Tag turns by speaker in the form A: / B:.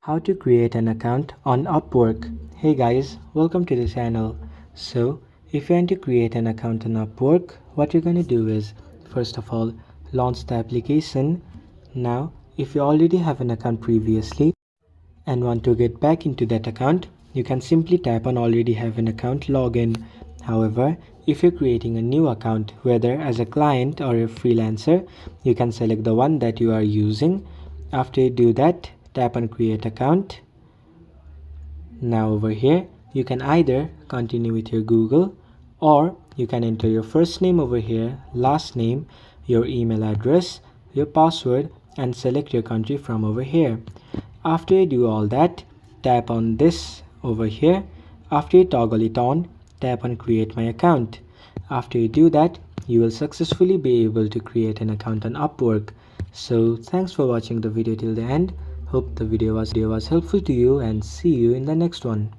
A: How to create an account on Upwork. Hey guys, welcome to the channel. So, if you want to create an account on Upwork, what you're gonna do is, first of all, launch the application. Now, if you already have an account previously and want to get back into that account, you can simply tap on already have an account login. However, if you're creating a new account, whether as a client or a freelancer, you can select the one that you are using. After you do that, tap on create account. Now over here, you can either continue with your Google, or you can enter your first name over here, last name, your email address, your password, and select your country from over here. After you do all that, tap on this over here. After you toggle it on, tap on create my account. After you do that, you will successfully be able to create an account on Upwork. So thanks for watching the video till the end. Hope the video was helpful to you, and see you in the next one.